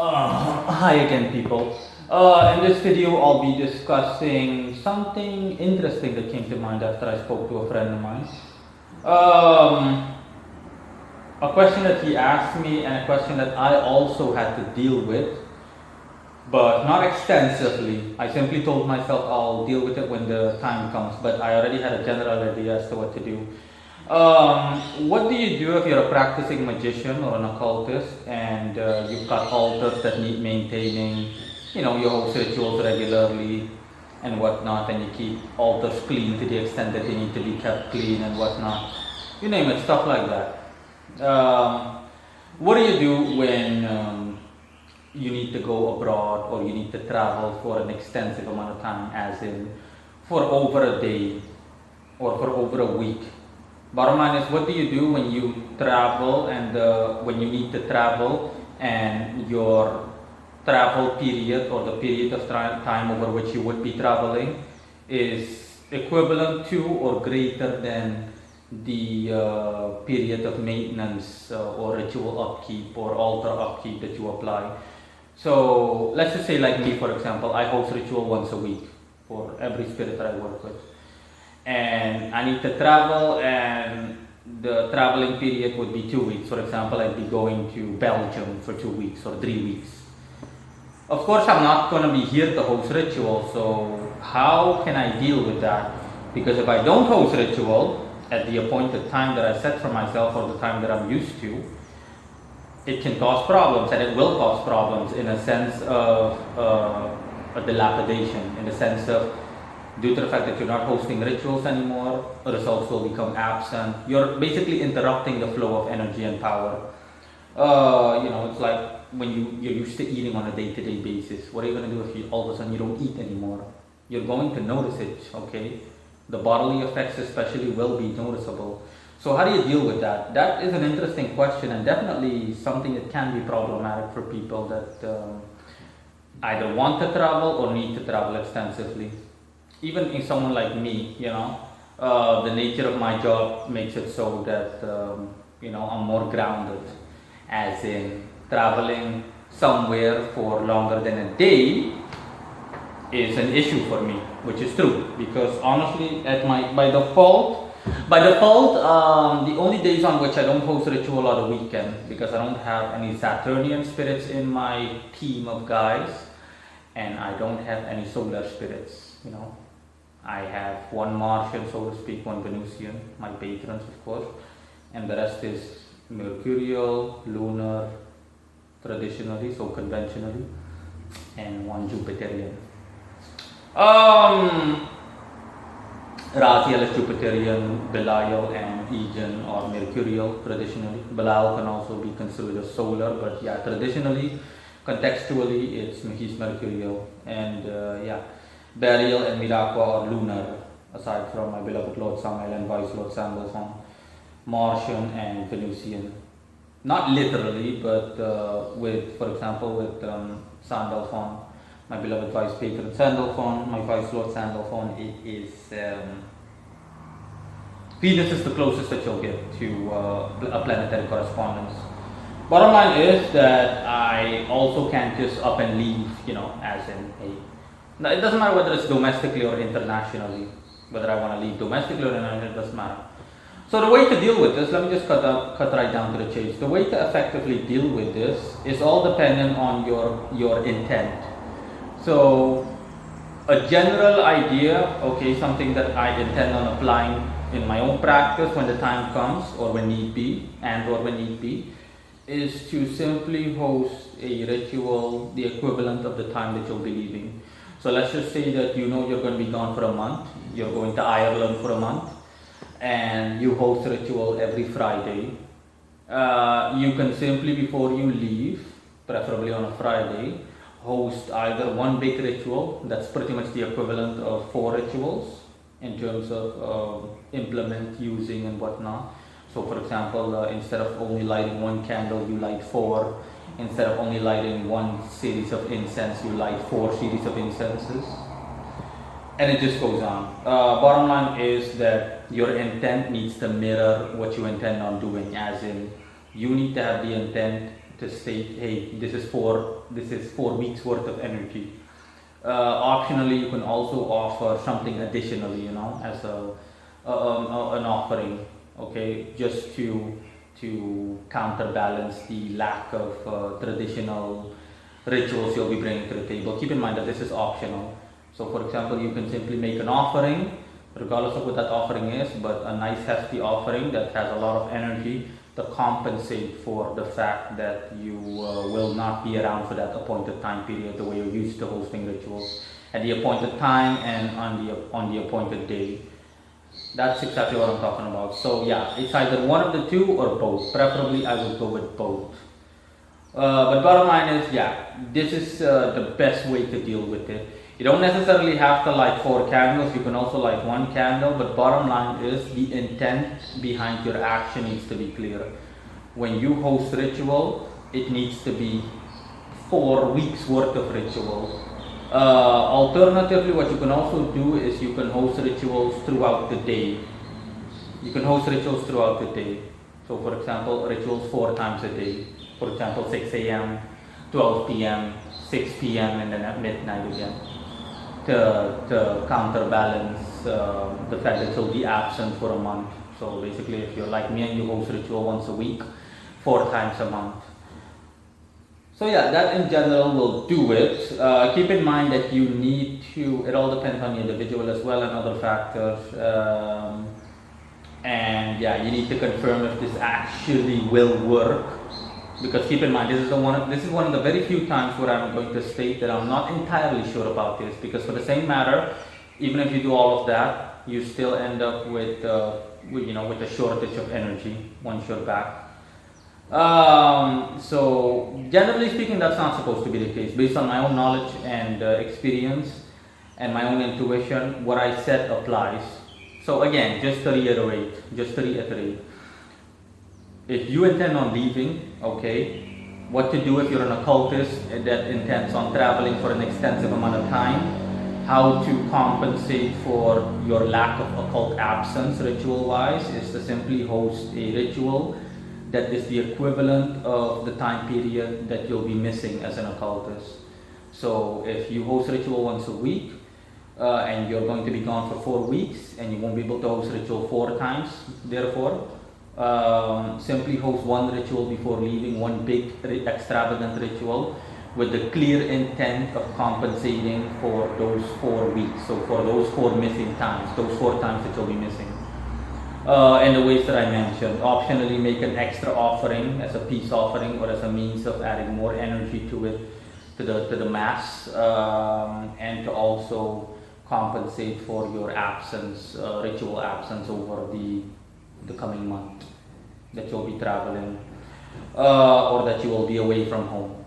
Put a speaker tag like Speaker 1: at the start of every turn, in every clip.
Speaker 1: Hi again, people. In this video, I'll be discussing something interesting that came to mind after I spoke to a friend of mine. A question that he asked me, and a question that I also had to deal with, but not extensively. I simply told myself I'll deal with it when the time comes, but I already had a general idea as to what to do. What do you do if you're a practicing magician or an occultist and you've got altars that need maintaining? You know, you host rituals regularly and whatnot, and you keep altars clean to the extent that they need to be kept clean and whatnot. You name it, stuff like that. What do you do when you need to go abroad or you need to travel for an extensive amount of time, as in for over a day or for over a week? Bottom line is, what do you do when you travel and when you need to travel and your travel period or the period of time over which you would be traveling is equivalent to or greater than the period of maintenance or ritual upkeep or altar upkeep that you apply. So let's just say, like me, for example, I host ritual once a week for every spirit that I work with, and I need to travel, and the traveling period would be 2 weeks. For example, I'd be going to Belgium for 2 weeks or 3 weeks. Of course, I'm not going to be here to host ritual, so how can I deal with that? Because if I don't host ritual at the appointed time that I set for myself or the time that I'm used to, it can cause problems, and it will cause problems in a sense of a dilapidation, in the sense of, due to the fact that you're not hosting rituals anymore, results will become absent. You're basically interrupting the flow of energy and power. It's like when you're used to eating on a day-to-day basis. What are you going to do if you all of a sudden you don't eat anymore? You're going to notice it, okay? The bodily effects especially will be noticeable. So how do you deal with that? That is an interesting question, and definitely something that can be problematic for people that either want to travel or need to travel extensively. Even in someone like me, the nature of my job makes it so that, I'm more grounded, as in traveling somewhere for longer than a day is an issue for me, which is true, because honestly, by default, the only days on which I don't host ritual are the weekend, because I don't have any Saturnian spirits in my team of guys, and I don't have any solar spirits, I have one Martian, so to speak, one Venusian, my patrons, of course, and the rest is Mercurial, lunar, traditionally, so conventionally, and one Jupiterian. Raziel is Jupiterian, Belial and Aegean or Mercurial traditionally. Belial can also be considered a solar, but yeah, traditionally, contextually, he's Mercurial, and Belial and Miraqua are lunar, aside from my beloved Lord Samael and Vice Lord Sandalphon, Martian and Venusian. Not literally, but for example, with Sandalphon, my beloved Vice Patron Sandalphon, my Vice Lord Sandalphon, it is Venus is the closest that you'll get to a planetary correspondence. Bottom line is that I also can't just up and leave, as in now, it doesn't matter whether it's domestically or internationally, whether I want to leave domestically or internationally, it doesn't matter. So the way to deal with this, let me just cut right down to the chase. The way to effectively deal with this is all dependent on your intent. So a general idea, something that I intend on applying in my own practice when the time comes, or when need be, is to simply host a ritual, the equivalent of the time that you'll be leaving. So let's just say that you're going to be gone for a month, you're going to Ireland for a month, and you host a ritual every Friday. You can simply, before you leave, preferably on a Friday, host either one big ritual, that's pretty much the equivalent of 4 rituals in terms of implement, using and whatnot. So for example, instead of only lighting 1 candle, you light 4. Instead of only lighting 1 series of incense, you light 4 series of incenses. And it just goes on. Bottom line is that your intent needs to mirror what you intend on doing, as in you need to have the intent to state, hey, this is 4 weeks worth of energy. Optionally, you can also offer something additionally, as an offering, okay, just to counterbalance the lack of traditional rituals you'll be bringing to the table. Keep in mind that this is optional. So, for example, you can simply make an offering, regardless of what that offering is, but a nice hefty offering that has a lot of energy to compensate for the fact that you will not be around for that appointed time period the way you're used to hosting rituals at the appointed time and on the appointed day. That's exactly what I'm talking about. So yeah, it's either one of the two or both. Preferably I would go with both. But bottom line is, yeah, this is the best way to deal with it. You don't necessarily have to light 4 candles, you can also light 1 candle, but bottom line is the intent behind your action needs to be clear. When you host ritual, it needs to be 4 weeks worth of ritual. Alternatively, what you can also do is you can host rituals throughout the day. You can host rituals throughout the day. So for example, rituals 4 times a day. For example, 6 a.m., 12 p.m., 6 p.m. and then at midnight again. To counterbalance the fact that you'll be absent for a month. So basically, if you're like me and you host ritual once a week, 4 times a month. So yeah, that in general will do it. Keep in mind that you need to, it all depends on the individual as well and other factors. And yeah, you need to confirm if this actually will work. Because keep in mind, this is one of the very few times where I'm going to state that I'm not entirely sure about this. Because for the same matter, even if you do all of that, you still end up with a shortage of energy once you're back. So generally speaking, that's not supposed to be the case. Based on my own knowledge and experience and my own intuition, what I said applies. So again, just to reiterate, if you intend on leaving, okay, what to do if you're an occultist that intends on traveling for an extensive amount of time, how to compensate for your lack of occult absence ritual-wise is to simply host a ritual that is the equivalent of the time period that you'll be missing as an occultist. So if you host ritual once a week, and you're going to be gone for 4 weeks, and you won't be able to host ritual 4 times, therefore, simply host 1 ritual before leaving, 1 big extravagant ritual with the clear intent of compensating for those 4 weeks. So for those 4 missing times, those 4 times that you'll be missing. In the ways that I mentioned, optionally make an extra offering as a peace offering or as a means of adding more energy to it, to the mass, and to also compensate for your absence, ritual absence over the coming month that you'll be traveling, or that you will be away from home.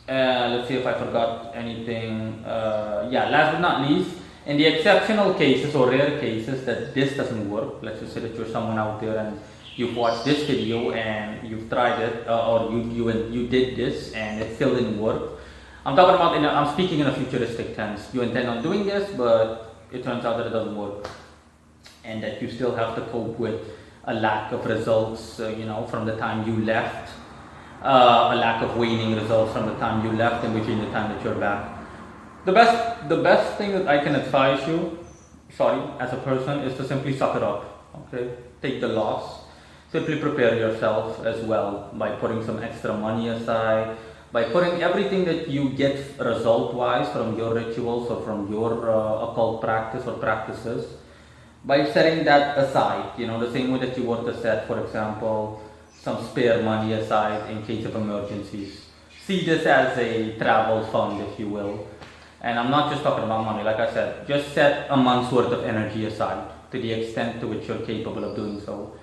Speaker 1: Let's see if I forgot anything. Yeah, last but not least, in the exceptional cases or rare cases that this doesn't work, let's just say that you're someone out there and you've watched this video and you've tried it, or you did this and it still didn't work. I'm talking about, I'm speaking in a futuristic tense. You intend on doing this, but it turns out that it doesn't work, and that you still have to cope with a lack of results, from the time you left, a lack of waning results from the time you left in between the time that you're back. The best thing that I can advise you, as a person, is to simply suck it up. Okay, take the loss. Simply prepare yourself as well by putting some extra money aside, by putting everything that you get result-wise from your rituals or from your occult practice or practices, by setting that aside, the same way that you were to set, for example, some spare money aside in case of emergencies. See this as a travel fund, if you will. And I'm not just talking about money, like I said, just set a month's worth of energy aside to the extent to which you're capable of doing so,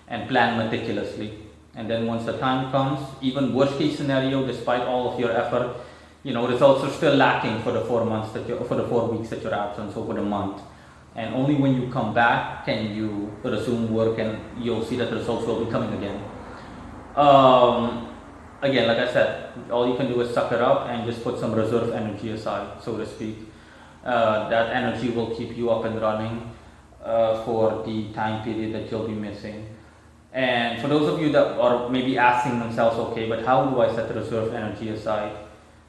Speaker 1: and plan meticulously. And then once the time comes, even worst case scenario, despite all of your effort, results are still lacking for the 4 weeks that you're absent, so for the month. And only when you come back can you resume work, and you'll see that the results will be coming again. Again, like I said, all you can do is suck it up and just put some reserve energy aside, so to speak. That energy will keep you up and running for the time period that you'll be missing. And for those of you that are maybe asking themselves, okay, but how do I set reserve energy aside?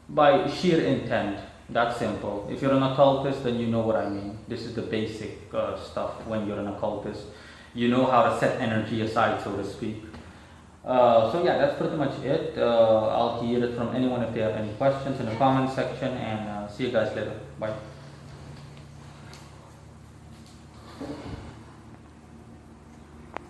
Speaker 1: By sheer intent. That's simple. If you're an occultist, then you know what I mean. This is the basic stuff when you're an occultist. You know how to set energy aside, so to speak. So yeah, that's pretty much it. I'll hear it from anyone if they have any questions in the comment section, and see you guys later. Bye.